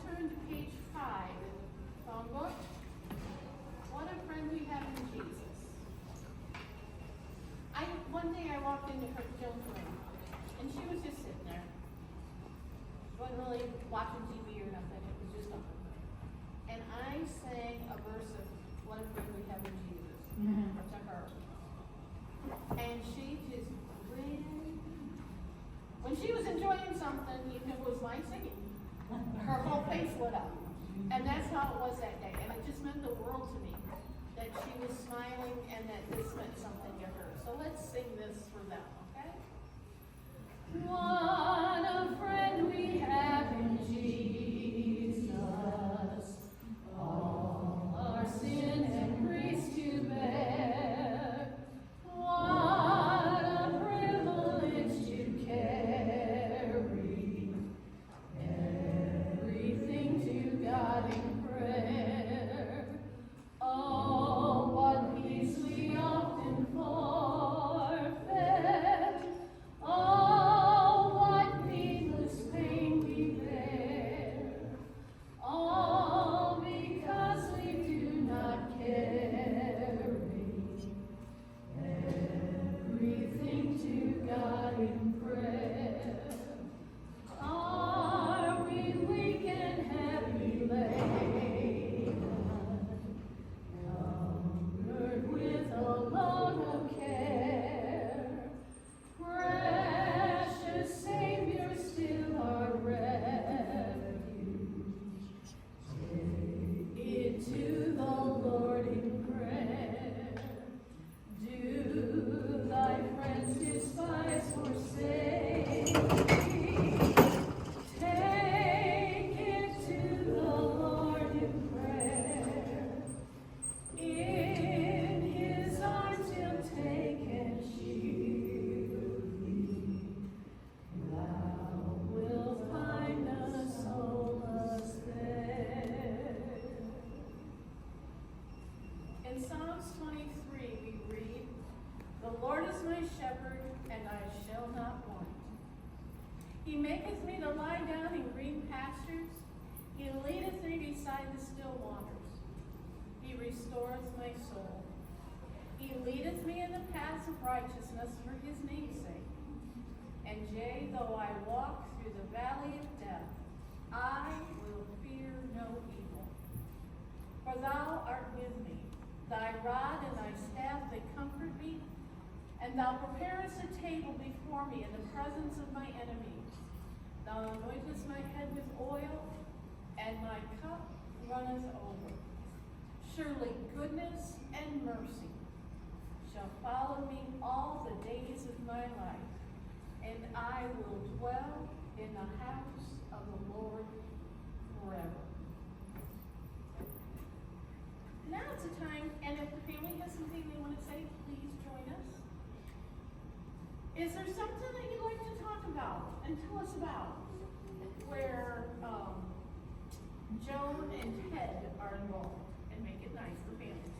turn to page 5 in the phone book. What a friend we have in Jesus. One day I walked into Joan's room, and she was just sitting there. She wasn't really watching TV or nothing. It was just something. And I sang a verse of What a Friend We Have in Jesus to her. And she just grinned. When she was enjoying something, even if it was my singing, her whole face lit up. And that's how it was that day. And it just meant the world to me that she was smiling and that this meant something to her. So let's sing this for them, okay? What a friend we have in Jesus, all our sin and grace to bear. What a privilege to carry everything to God in prayer. Oh, what peace we often forfeit. Oh, what needless pain we bear. All because we do not carry everything to God in prayer. Are we weak and heavy laden, covered with a load of care? Precious Savior, still our refuge. Take it to the Lord in prayer. Do thy friends despise, forsake thee? Take it to the Lord in prayer. In his arms he'll take and shield thee. Thou wilt find us solace there. In Psalms 23 we read, The Lord is my shepherd, and I shall not want. He maketh me to lie down in green pastures. He leadeth me beside the still waters. He restoreth my soul. He leadeth me in the paths of righteousness for his name's sake. And yea, though I walk through the valley of death, I will fear no evil. For thou art with me. Thy rod and thy staff, they comfort me. And thou preparest a table before me in the presence of my enemies. Thou anointest my head with oil, and my cup runneth over. Surely goodness and mercy shall follow me all the days of my life, and I will dwell in the house of the Lord forever. Now it's a time, and if the family has something they want to say, please join us. Is there something that you'd like to talk about and tell us about where Joan and Ted are involved? And make it nice for families.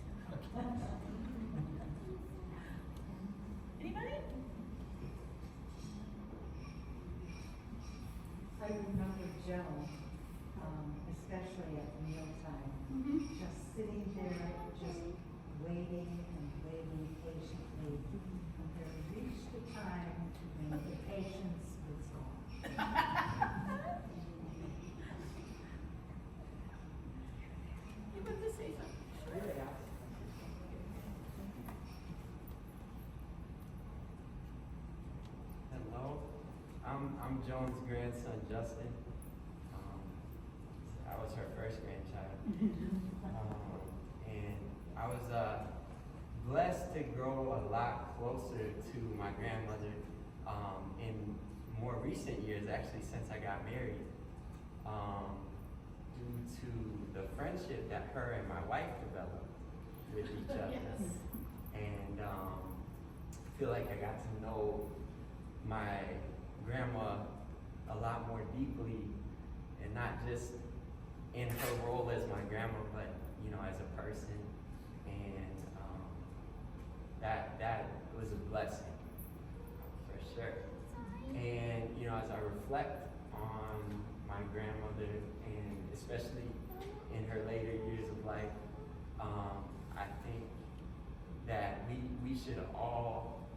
Anybody? I remember Joan, especially at mealtime, just sitting there, just waiting and waiting patiently until it reached the time when the patience was gone. You want to say something? Hello, I'm Joan's grandson, Justin. I was her first grandchild. And I was blessed to grow a lot closer to my grandmother in more recent years, actually since I got married, due to the friendship that her and my wife developed with each other. Yes. And I feel like I got to know my grandma a lot more deeply, and not just in her role as my grandma, but as a person. And that was a blessing for sure. And as I reflect on my grandmother, and especially in her later years of life. I think that we should all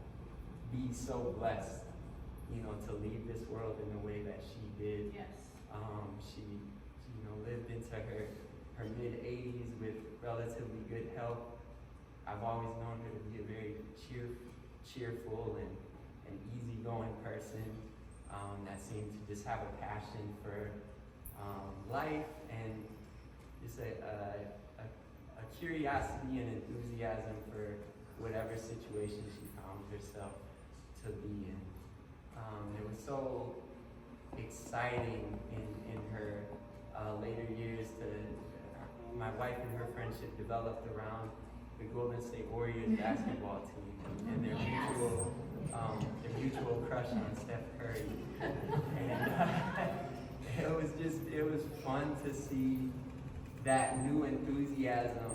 be so blessed, you know, to leave this world in the way that she did. Yes. She you know, lived into her mid-80s with relatively good health. I've always known her to be a very cheerful and easygoing person that seemed to just have a passion for life and just a curiosity and enthusiasm for whatever situation she found herself to be in. It was so exciting in her later years my wife and her friendship developed around the Golden State Warriors basketball team and their mutual crush on Steph Curry. And it was fun to see that new enthusiasm,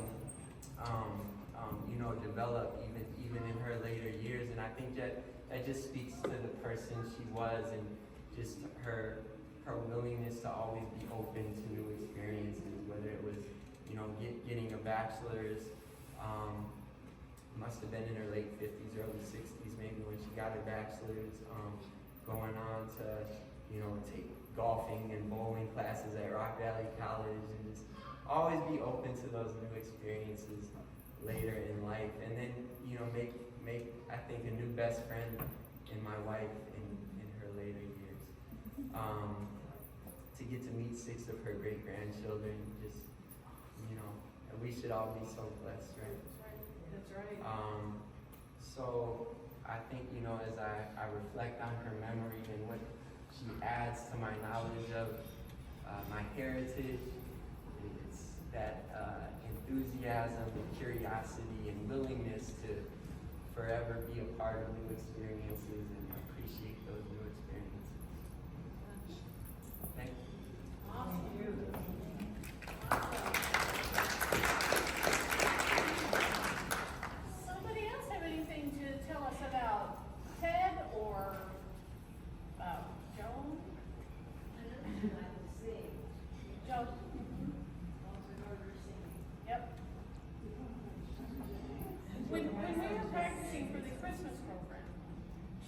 you know, develop even in her later years. And I think that just speaks to the person she was and just her willingness to always be open to new experiences, whether it was, you know, getting a bachelor's, must have been in her late 50s, early 60s maybe when she got her bachelor's, going on to, you know, take golfing and bowling classes at Rock Valley College, and just always be open to those new experiences later in life. And then, you know, make I think a new best friend in my wife in her later years. To get to meet 6 of her great grandchildren, just, you know, we should all be so blessed, right? That's right. So I think, you know, as I reflect on her memory and what she adds to my knowledge of my heritage, it's that enthusiasm and curiosity and willingness to forever be a part of new experiences and appreciate those new experiences. Thank you. Somebody else have anything to tell us about Ted or Joan? Joan. Yep. When we were practicing for the Christmas program,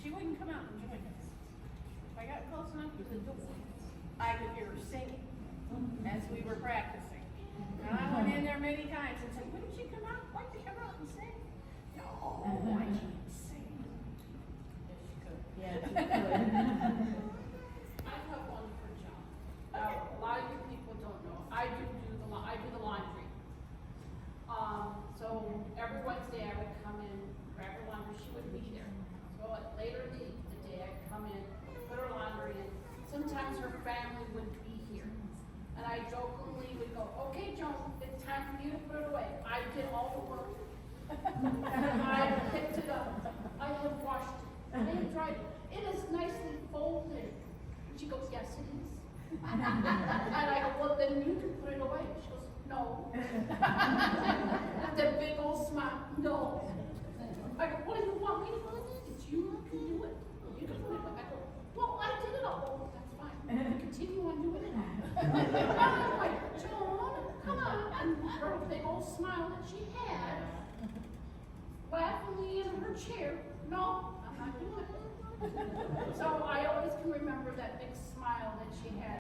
she wouldn't come out and join us. If I got close enough to the door, I could hear her singing as we were practicing. And I went in there many times and said, wouldn't she come out? Why don't you come out and sing? No, I can't sing. Yes, she could. Yeah, she could. I have one for Joan. A lot of you people don't know. I do the laundry. So every Wednesday I would come in, grab her laundry. She would be there. So later in the day I'd come in, put her laundry in. Sometimes her family would be here, and I jokingly would go, "Okay, Joan, it's time for you to put it away." I did all the work. I picked it up. I have washed it. I have dried it. It is nicely folded. She goes, "Yes, it is." And I go, "Well, then you can put it away." She goes, "No." The big old smile, "No." I go, "What do you want me to put it in? It's you who can do it. You can put it away." I go, "Well, I did it all." "Oh, that's fine. Continue on doing it." I'm like, "Joan, come on." And her big old smile that she had, laughingly in her chair, "No, I'm not doing it." So I always can remember that big smile that she had.